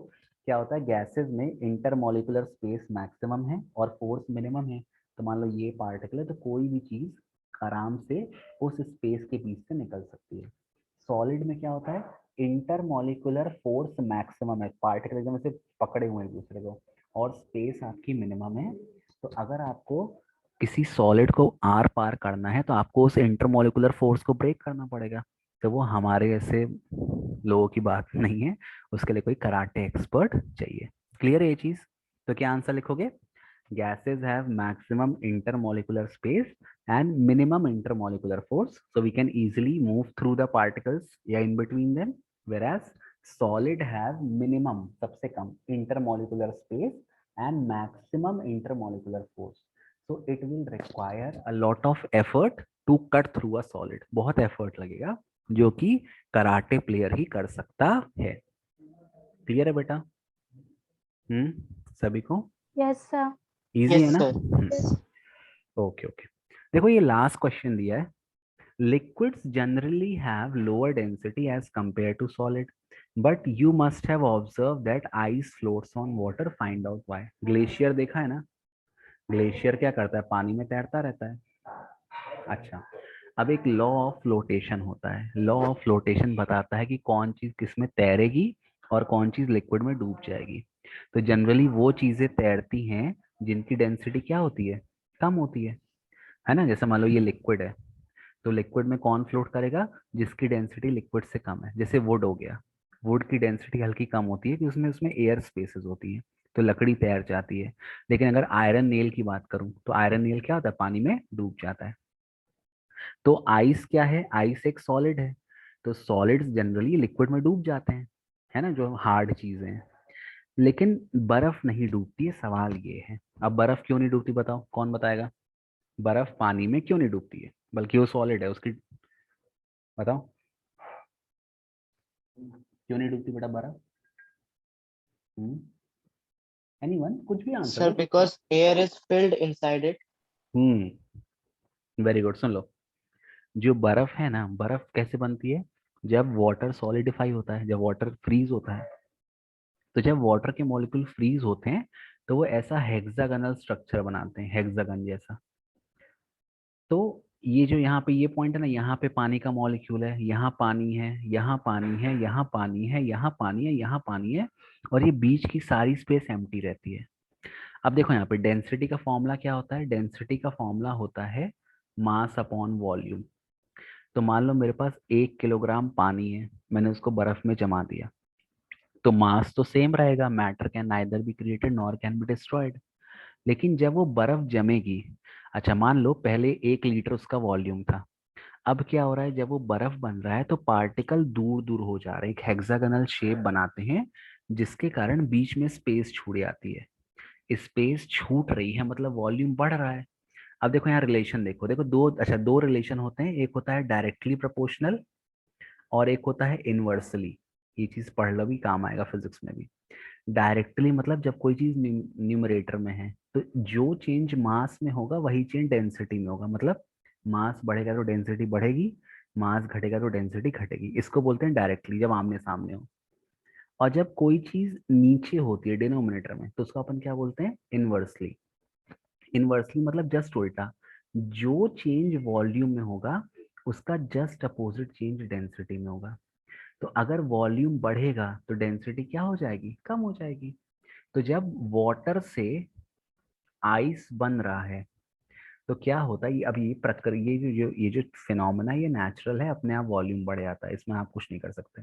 [SPEAKER 1] क्या होता है, गैसेस में इंटरमॉलिक्यूलर स्पेस मैक्सिमम है और फोर्स मिनिमम है। तो मान लो ये पार्टिकल है तो कोई भी चीज आराम से उस स्पेस के बीच से निकल सकती है। सॉलिड में क्या होता है, इंटरमॉलिक्यूलर फोर्स मैक्सिमम है, पार्टिकल एकदम से पकड़े हुए हैं एक दूसरे को, और स्पेस आपकी मिनिमम है। तो अगर आपको किसी सॉलिड को आर पार करना है तो आपको उस इंटरमॉलिक्यूलर फोर्स को ब्रेक करना पड़ेगा। तो वो हमारे ऐसे लोगों की बात नहीं है, उसके लिए कोई कराटे एक्सपर्ट चाहिए। क्लियर है ये चीज? तो क्या आंसर लिखोगे? gases have maximum intermolecular space and minimum intermolecular force, so we can easily move through the particles या in between them, whereas solid have minimum, सबसे कम intermolecular space and maximum intermolecular force, so it will require a lot of effort to cut through a solid। बहुत effort लगेगा जो कि कराटे प्लेयर ही कर सकता है। क्लियर है बेटा? सभी को
[SPEAKER 3] यस सर
[SPEAKER 1] इजी है
[SPEAKER 2] Yes,
[SPEAKER 1] ना?
[SPEAKER 2] sir.
[SPEAKER 1] ओके ओके, देखो ये लास्ट क्वेश्चन दिया है, liquids generally have lower density as compared to solid, but you must have observed that ice floats on water, find out why। Glacier देखा है ना, ग्लेशियर क्या करता है, पानी में तैरता रहता है। अच्छा, अब एक लॉ ऑफ फ्लोटेशन होता है, लॉ ऑफ फ्लोटेशन बताता है कि कौन चीज किस में तैरेगी और कौन चीज लिक्विड में डूब जाएगी। तो जनरली वो चीजें तैरती हैं जिनकी डेंसिटी क्या होती है, कम होती है। है ना। जैसे मान लो ये लिक्विड है, तो लिक्विड में कौन फ्लोट करेगा, जिसकी डेंसिटी लिक्विड से कम है। जैसे वुड हो गया, वुड की डेंसिटी हल्की कम होती है कि उसमें उसमें एयर स्पेसेस होती है, तो लकड़ी तैर जाती है। लेकिन अगर आयरन नेल की बात करूं तो आयरन नेल क्या होता है, पानी में डूब जाता है। तो आइस क्या है, आइस एक सॉलिड है, तो सॉलिड्स जनरली लिक्विड में डूब जाते हैं, है ना, जो हार्ड चीजें हैं। लेकिन बर्फ नहीं डूबती है, सवाल ये है। अब बर्फ क्यों नहीं डूबती बताओ, कौन बताएगा। बर्फ पानी में क्यों नहीं डूबती है, बल्कि वो सॉलिड है उसकी, बताओ क्यों नहीं डूबती बेटा बर्फ। एनीवन, कुछ भी आंसर
[SPEAKER 2] Sir,
[SPEAKER 1] दो।
[SPEAKER 2] because air is filled inside it.
[SPEAKER 1] Very good. सुन लो, जो बर्फ है ना, बर्फ कैसे बनती है, जब वाटर सॉलिडिफाई होता है, जब वाटर फ्रीज होता है, तो जब वाटर के मॉलिक्यूल फ्रीज होते हैं तो वो ऐसा हेक्सागोनल स्ट्रक्चर बनाते हैं, हेक्सागन जैसा। तो ये जो यहाँ पे ये पॉइंट है ना, यहाँ पे पानी का मॉलिक्यूल है, यहाँ पानी है, यहाँ पानी है, यहाँ पानी है, यहाँ पानी है, यहाँ पानी है, और ये बीच की सारी स्पेस एम्प्टी रहती है। अब देखो यहाँ पे डेंसिटी का फॉर्मूला क्या होता है, डेंसिटी का फॉर्मूला होता है मास अपॉन वॉल्यूम। तो मान लो मेरे पास 1 किलोग्राम पानी है, मैंने उसको बर्फ में जमा दिया, तो मास तो सेम रहेगा, matter can neither be created nor can be destroyed. लेकिन जब वो बर्फ जमेगी, अच्छा मान लो पहले 1 लीटर उसका वॉल्यूम था, अब क्या हो रहा है, जब वो बर्फ बन रहा है तो पार्टिकल दूर दूर हो जा रहे हैं, एक हेक्सागोनल शेप बनाते हैं, जिसके कारण बीच में स्पेस छूट जाती है। स्पेस छूट रही है मतलब वॉल्यूम बढ़ रहा है। अब देखो यहाँ रिलेशन देखो, देखो दो, अच्छा दो रिलेशन होते हैं, एक होता है डायरेक्टली प्रोपोर्शनल और एक होता है इनवर्सली। ये चीज पढ़ लो भी, काम आएगा फिजिक्स में भी। डायरेक्टली मतलब जब कोई चीज न्यूमरेटर में है तो जो चेंज मास में होगा वही चेंज डेंसिटी में होगा, मतलब मास बढ़ेगा तो डेंसिटी बढ़ेगी, मास घटेगा तो डेंसिटी घटेगी। इसको बोलते हैं डायरेक्टली, जब आमने सामने हो। और जब कोई चीज नीचे होती है डिनोमिनेटर में, तो उसको अपन क्या बोलते हैं, इनवर्सली। इनवर्सली मतलब जस्ट उल्टा, जो चेंज वॉल्यूम में होगा उसका जस्ट अपोजिट चेंज डेंसिटी में होगा। तो अगर वॉल्यूम बढ़ेगा तो डेंसिटी क्या हो जाएगी, कम हो जाएगी। तो जब वाटर से आइस बन रहा है तो क्या होता है, ये अब ये प्रक्रिया, ये जो फिनोमेना, ये नेचुरल है, अपने आप वॉल्यूम बढ़ जाता है, इसमें आप कुछ नहीं कर सकते।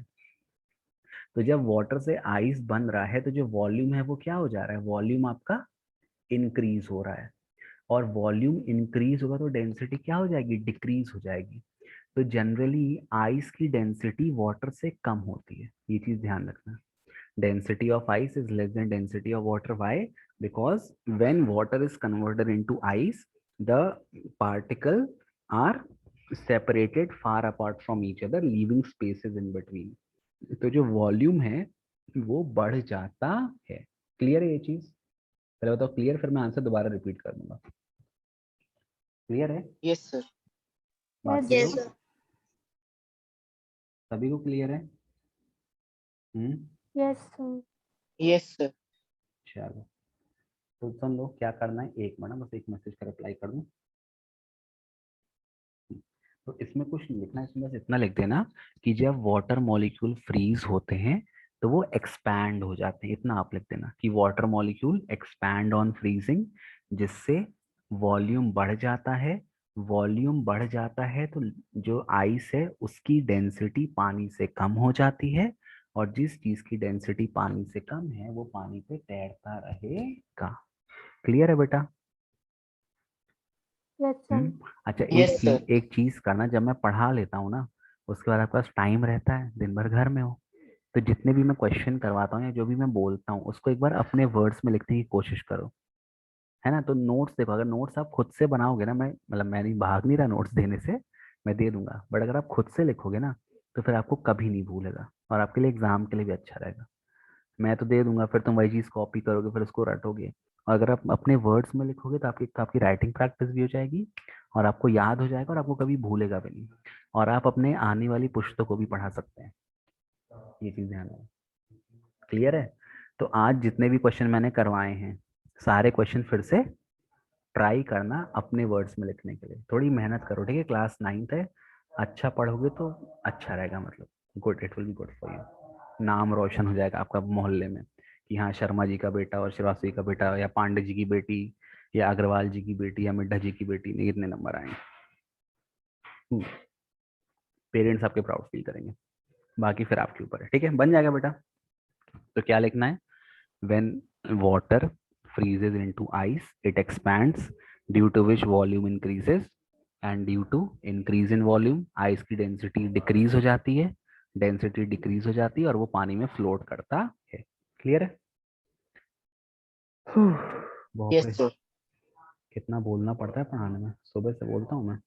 [SPEAKER 1] तो जब वाटर से आइस बन रहा है तो जो वॉल्यूम है वो क्या हो जा रहा है, वॉल्यूम आपका इंक्रीज हो रहा है। और वॉल्यूम इंक्रीज होगा तो डेंसिटी क्या हो जाएगी, डिक्रीज हो जाएगी। तो जनरली आइस की डेंसिटी वाटर से कम होती है, ये चीज ध्यान रखना। density of ice is less than density of water. Why? Because when water is converted into ice, the particle are separated far apart from each other, leaving spaces in between. तो जो वॉल्यूम है वो बढ़ जाता है। क्लियर है ये चीज, पहले बताओ क्लियर, फिर मैं आंसर दोबारा रिपीट कर दूंगा। क्लियर है
[SPEAKER 2] Yes, sir.
[SPEAKER 1] बाकी
[SPEAKER 3] Yes,
[SPEAKER 1] लोग,
[SPEAKER 3] sir.
[SPEAKER 1] सभी को क्लियर है।
[SPEAKER 3] Yes, sir.
[SPEAKER 2] Yes, sir.
[SPEAKER 1] चलो तो सुन लो क्या करना है, एक मिनट बस एक मैसेज का रिप्लाई कर दूं। तो इसमें कुछ नहीं लिखना, इसमें बस इतना लिख देना कि जब वाटर मॉलिक्यूल फ्रीज होते हैं तो वो एक्सपैंड हो जाते हैं, इतना आप लिख देना कि water molecule expand on freezing, जिससे वॉल्यूम बढ़ जाता है। वॉल्यूम बढ़ जाता है तो जो आइस है उसकी डेंसिटी पानी से कम हो जाती है, और जिस चीज की डेंसिटी पानी से कम है वो पानी पे तैरता रहेगा। क्लियर है बेटा।
[SPEAKER 3] Yes, sir.
[SPEAKER 1] अच्छा
[SPEAKER 2] Yes, sir.
[SPEAKER 1] एक चीज करना, जब मैं पढ़ा लेता हूँ ना उसके बाद आपके पास टाइम रहता है, दिन भर घर में हो, तो जितने भी मैं क्वेश्चन करवाता हूँ या जो भी मैं बोलता हूँ उसको एक बार अपने वर्ड्स में लिखने की कोशिश करो, है ना। तो नोट्स देखो, अगर नोट्स आप खुद से बनाओगे ना, मैं मतलब मैं नहीं भाग नहीं रहा नोट्स देने से, मैं दे दूंगा, बट अगर आप खुद से लिखोगे ना तो फिर आपको कभी नहीं भूलेगा, और आपके लिए एग्जाम के लिए भी अच्छा रहेगा। मैं तो दे दूंगा, फिर तुम वही चीज कॉपी करोगे, फिर उसको रटोगे। और अगर आप अपने वर्ड्स में लिखोगे तो आपकी राइटिंग प्रैक्टिस भी हो जाएगी, और आपको याद हो जाएगा, और आपको कभी भूलेगा भी नहीं, और आप अपने आने वाली पुस्तकों को भी पढ़ा सकते हैं। ये चीज ध्यान रखना। क्लियर है। तो आज जितने भी क्वेश्चन मैंने करवाए हैं, सारे क्वेश्चन फिर से ट्राई करना अपने वर्ड्स में लिखने के लिए, थोड़ी मेहनत करो, ठीक है। क्लास 9th है, अच्छा पढ़ोगे तो अच्छा रहेगा, मतलब good, it will be good for you. नाम रोशन हो जाएगा आपका मोहल्ले में कि हाँ शर्मा जी का बेटा और श्रीवास्तव जी का बेटा या पांडे जी की बेटी या अग्रवाल जी की बेटी या मिड्ढा जी की बेटी ने कितने नंबर आए? पेरेंट्स आपके प्राउड फील करेंगे, बाकी फिर आपके ऊपर है। ठीक है, बन जाएगा बेटा। तो क्या लिखना है? when water freezes into ice it expands due to which volume increases and due to increase in volume ice की density decrease हो जाती है, density decrease हो जाती है और वो पानी में float करता है। क्लियर है? बहुत
[SPEAKER 2] Yes, sir.
[SPEAKER 1] कितना बोलना पड़ता है पढ़ाने में, सुबह से बोलता हूँ मैं।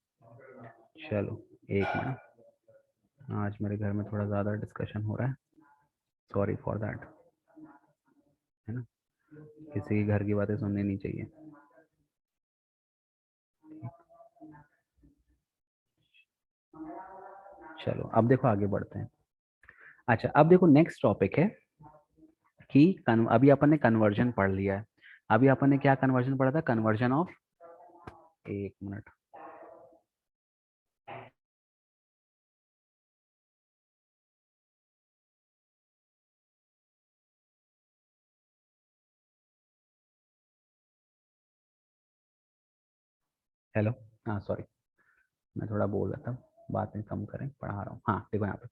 [SPEAKER 1] चलो एक मिनट, आज मेरे घर में थोड़ा ज़्यादा डिस्कशन हो रहा है, सॉरी फॉर दैट, है ना? किसी के घर की बातें सुननी नहीं चाहिए। चलो अब देखो आगे बढ़ते हैं। अच्छा अब देखो नेक्स्ट टॉपिक है कि अभी अपन ने कन्वर्जन पढ़ लिया है। अभी अपन ने क्या कन्वर्जन पढ़ा था? कन्वर्जन ऑफ, एक मिनट, हेलो, हाँ सॉरी, मैं थोड़ा बोल रहा था, बातें कम करें, पढ़ा रहा हूँ। हाँ देखो यहाँ पे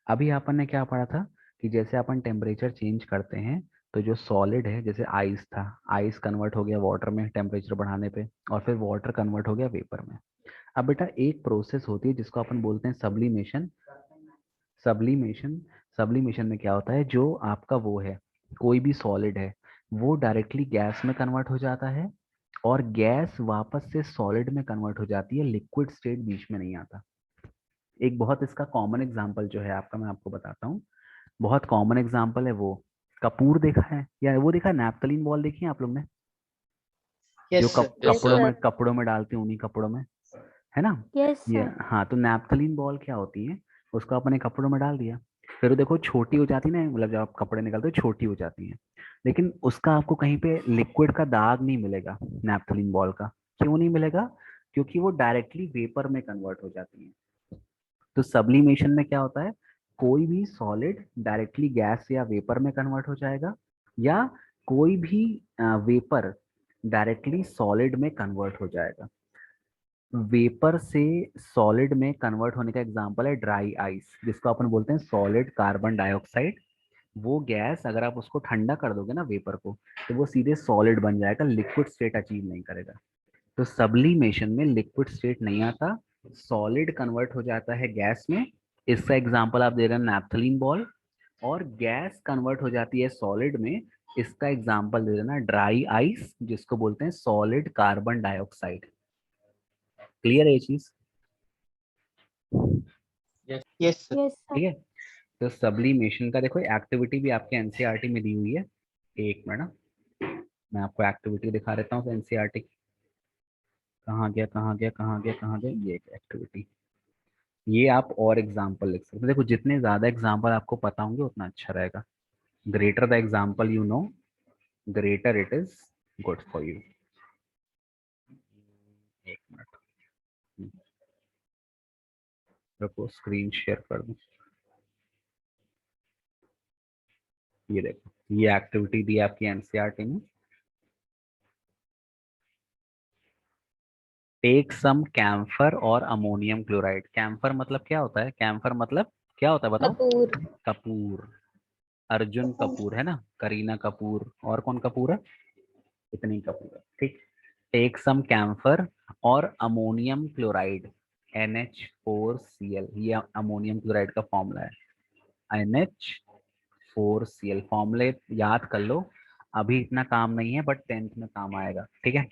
[SPEAKER 1] अभी अपन ने क्या पढ़ा था कि जैसे अपन टेम्परेचर चेंज करते हैं तो जो सॉलिड है, जैसे आइस था, आइस कन्वर्ट हो गया वाटर में टेम्परेचर बढ़ाने पे, और फिर वाटर कन्वर्ट हो गया वेपर में। अब बेटा एक प्रोसेस होती है जिसको अपन बोलते हैं सब्लिमेशन। सब्लिमेशन, सब्लिमेशन में क्या होता है, जो आपका वो है, कोई भी सॉलिड है वो डायरेक्टली गैस में कन्वर्ट हो जाता है और गैस वापस से सॉलिड में कन्वर्ट हो जाती है, लिक्विड स्टेट बीच में नहीं आता। एक बहुत इसका कॉमन एग्जांपल जो है आपका, मैं आपको बताता हूँ, बहुत कॉमन एग्जांपल है वो, कपूर देखा है या वो देखा है, नैप्थलीन बॉल देखी है आप लोग ने, जो
[SPEAKER 2] Yes, sir.
[SPEAKER 3] Yes,
[SPEAKER 1] कपड़ों
[SPEAKER 3] sir.
[SPEAKER 1] में डालते हैं, उन्हीं कपड़ों में, है ना?
[SPEAKER 3] Yes,
[SPEAKER 1] ये
[SPEAKER 3] sir.
[SPEAKER 1] हाँ, तो नैप्थलीन बॉल क्या होती है, उसको अपने कपड़ों में डाल दिया, फिर वो देखो छोटी हो जाती है ना, मतलब जब आप कपड़े निकालते हो छोटी हो जाती है, लेकिन उसका आपको कहीं पे लिक्विड का दाग नहीं मिलेगा नैप्थलीन बॉल का। क्यों नहीं मिलेगा? क्योंकि वो डायरेक्टली वेपर में कन्वर्ट हो जाती है। तो सब्लिमेशन में क्या होता है, कोई भी सॉलिड डायरेक्टली गैस या वेपर में कन्वर्ट हो जाएगा, या कोई भी वेपर डायरेक्टली सॉलिड में कन्वर्ट हो जाएगा। वेपर से सॉलिड में कन्वर्ट होने का एग्जांपल है ड्राई आइस, जिसको अपन बोलते हैं सॉलिड कार्बन डाइऑक्साइड। वो गैस अगर आप उसको ठंडा कर दोगे ना वेपर को, तो वो सीधे सॉलिड बन जाएगा, लिक्विड स्टेट अचीव नहीं करेगा। तो सब्लिमेशन में लिक्विड स्टेट नहीं आता, सॉलिड कन्वर्ट हो जाता है गैस में। इसका एग्जांपल आप दे रहे हैं नैप्थलीन बॉल, और गैस कन्वर्ट हो जाती है सॉलिड में, इसका एग्जांपल दे देना ड्राई आइस, जिसको बोलते हैं सॉलिड कार्बन डाइऑक्साइड। क्लियर है ये चीज?
[SPEAKER 2] Yes, sir.
[SPEAKER 3] Yes, sir.
[SPEAKER 1] ठीक है, तो सब्लिमेशन का देखो एक्टिविटी भी आपके एनसीईआरटी में दी हुई है। एक मिनट, मैं आपको एक्टिविटी दिखा देता हूँ एनसीईआरटी। कहाँ गया कहाँ गया कहाँ गया कहाँ गया, ये एक्टिविटी, ये आप और एग्जाम्पल लिख सकते हो। देखो जितने ज्यादा एग्जाम्पल आपको पता होंगे उतना अच्छा रहेगा। Greater the example you know, greater it is good for you. एक मिनट, रुको स्क्रीन शेयर कर दूं। ये देखो, ये एक्टिविटी दी है आपकी एनसीईआरटी में। टेक सम कैम्फर और अमोनियम क्लोराइड। कैम्फर मतलब क्या होता है? कैम्फर मतलब क्या होता है बताओ?
[SPEAKER 3] कपूर.
[SPEAKER 1] कपूर, अर्जुन कपूर है ना, करीना कपूर, और कौन कपूर है? इतनी कपूर है, ठीक। टेक सम कैम्फर और अमोनियम क्लोराइड NH4Cl, ये अमोनियम क्लोराइड का फॉर्मूला है, NH4Cl। फॉर्मूले याद कर लो, अभी इतना काम नहीं है बट 10th में काम आएगा, ठीक है।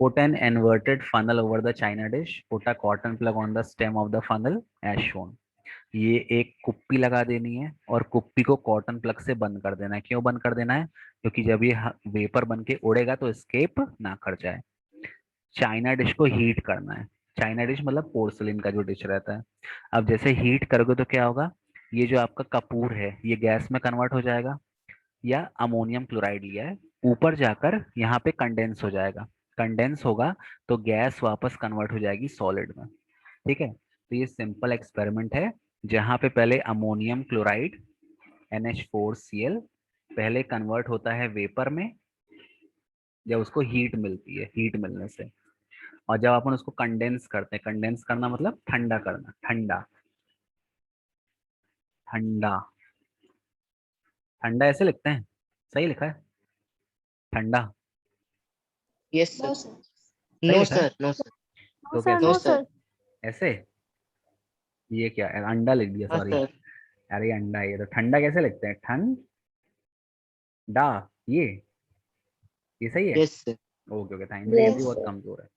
[SPEAKER 1] Put an inverted funnel over the china dish. Put a cotton plug on the stem of the funnel as shown. ये एक कुप्पी लगा देनी है और कुप्पी को कॉटन प्लग से बंद कर देना है। क्यों बंद कर देना है? क्योंकि जब ये वेपर बन के उड़ेगा तो एस्केप ना कर जाए। चाइना डिश को हीट करना है। चाइना डिश मतलब पोर्सलिन का जो डिश रहता है। अब जैसे हीट करोगे तो क्या होगा, ये जो आपका कपूर है ये गैस में कन्वर्ट हो जाएगा, या अमोनियम क्लोराइड लिया है, ऊपर जाकर यहाँ पे कंडेंस हो जाएगा। कंडेंस होगा तो गैस वापस कन्वर्ट हो जाएगी सॉलिड में, ठीक है। तो ये सिंपल एक्सपेरिमेंट है, जहाँ पे पहले अमोनियम क्लोराइड NH4Cl पहले कन्वर्ट होता है वेपर में, जब उसको हीट मिलती है, हीट मिलने से। और जब अपन उसको कंडेंस करते हैं, कंडेंस करना मतलब ठंडा करना, ठंडा, ठंडा, ठंडा ऐसे लिखते हैं, सही लिखा है ठंडा,
[SPEAKER 2] Yes,
[SPEAKER 3] no
[SPEAKER 2] sir.
[SPEAKER 3] Sir,
[SPEAKER 2] No,
[SPEAKER 1] लिखा है?
[SPEAKER 2] sir. No, sir.
[SPEAKER 1] तो
[SPEAKER 3] सर,
[SPEAKER 1] कैसे?
[SPEAKER 2] No,
[SPEAKER 3] no
[SPEAKER 2] sir.
[SPEAKER 3] सर।
[SPEAKER 1] ऐसे? ये क्या है, अंडा लिख दिया,
[SPEAKER 2] हाँ,
[SPEAKER 1] सॉरी।
[SPEAKER 2] sir.
[SPEAKER 1] अरे अंडा है ये, तो ठंडा कैसे लिखते हैं, ठंडा, ये सही है।
[SPEAKER 2] Yes, sir.
[SPEAKER 1] Okay okay, thank, मेरी हिंदी
[SPEAKER 3] यस
[SPEAKER 1] बहुत
[SPEAKER 3] सर।
[SPEAKER 1] कमजोर है।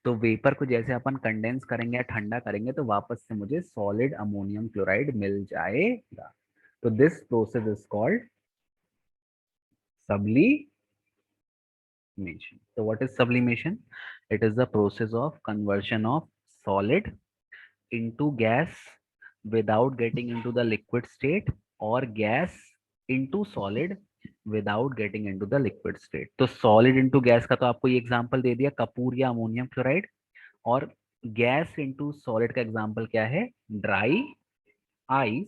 [SPEAKER 1] तो वेपर को जैसे अपन कंडेंस करेंगे या ठंडा करेंगे तो वापस से मुझे सॉलिड अमोनियम क्लोराइड मिल जाएगा। तो this process is called sublimation. So what is sublimation? It is the process of conversion of solid into gas without getting into the liquid state, or gas into solid without getting into the liquid state. तो solid into gas का तो आपको ये एग्जांपल दे दिया, कपूर या अमोनियम क्लोराइड। और गैस इनटू सॉलिड का एग्जांपल क्या है, ड्राई आइस,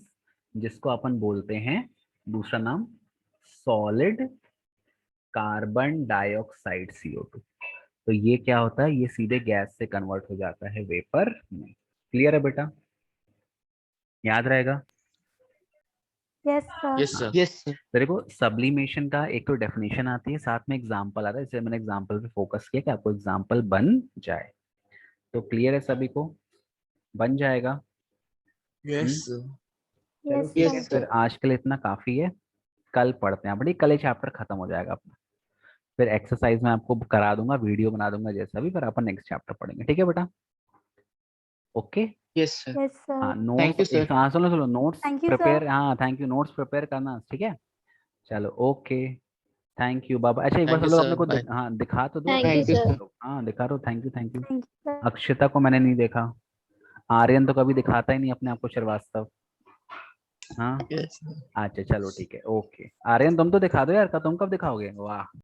[SPEAKER 1] जिसको अपन बोलते हैं दूसरा नाम सॉलिड कार्बन डाइऑक्साइड CO2। तो ये क्या होता है, ये सीधे गैस से कन्वर्ट हो जाता है वेपर में। क्लियर है बेटा, याद रहेगा।
[SPEAKER 3] Yes sir.
[SPEAKER 5] Yes sir.
[SPEAKER 2] Yes, sir.
[SPEAKER 1] तो देखो सब्लिमेशन का एक तो डेफिनेशन आती है, साथ में एग्जांपल आता है, इसलिए मैंने एग्जांपल पे फोकस किया कि आपको एग्जांपल बन जाए। तो क्लियर है सभी को, बन जाएगा।
[SPEAKER 5] Yes sir.
[SPEAKER 1] चलो
[SPEAKER 3] यस
[SPEAKER 1] ठीक है,
[SPEAKER 2] Yes,
[SPEAKER 1] फिर
[SPEAKER 2] sir.
[SPEAKER 1] आज के लिए इतना काफी है, कल पढ़ते हैं। बड़ी कल ही चैप्टर खत्म हो जाएगा अपना। फिर एक्सरसाइज में आपको करा दूंगा, वीडियो बना दूंगा जैसा भी, फिर अपन नेक्स्ट चैप्टर पढ़ेंगे, ठीक है बेटा। ओके।
[SPEAKER 2] Yes, sir.
[SPEAKER 3] यस
[SPEAKER 1] हाँ
[SPEAKER 3] sir.
[SPEAKER 2] Thank you,
[SPEAKER 1] notes,
[SPEAKER 2] sir.
[SPEAKER 1] हाँ सुनो सुनो, notes
[SPEAKER 3] thank you
[SPEAKER 1] prepare,
[SPEAKER 3] sir.
[SPEAKER 1] हाँ थैंक यू, नोट्स प्रिपेयर करना, ठीक है। चलो ओके, थैंक यू बाबा। अच्छा एक बार
[SPEAKER 5] थैंक
[SPEAKER 1] सब
[SPEAKER 5] यू
[SPEAKER 1] लोग अपने
[SPEAKER 5] सर,
[SPEAKER 1] को
[SPEAKER 5] बाय।
[SPEAKER 1] हाँ दिखा तो दो
[SPEAKER 3] थैंक
[SPEAKER 1] अपने
[SPEAKER 3] यू
[SPEAKER 2] Thank you,
[SPEAKER 1] को
[SPEAKER 3] सर।
[SPEAKER 2] sir.
[SPEAKER 1] सब लोग, हाँ दिखा दो, thank you thank you.
[SPEAKER 3] Thank you sir.
[SPEAKER 1] Akshita को मैंने नहीं देखा, आर्यन तो कभी दिखाता ही नहीं अपने आप को, श्रीवास्तव। हाँ
[SPEAKER 5] यस।
[SPEAKER 1] अच्छा चलो ठीक है, ओके। आर्यन तुम तो दिखा दो यार, तुम कब दिखाओगे, वाह।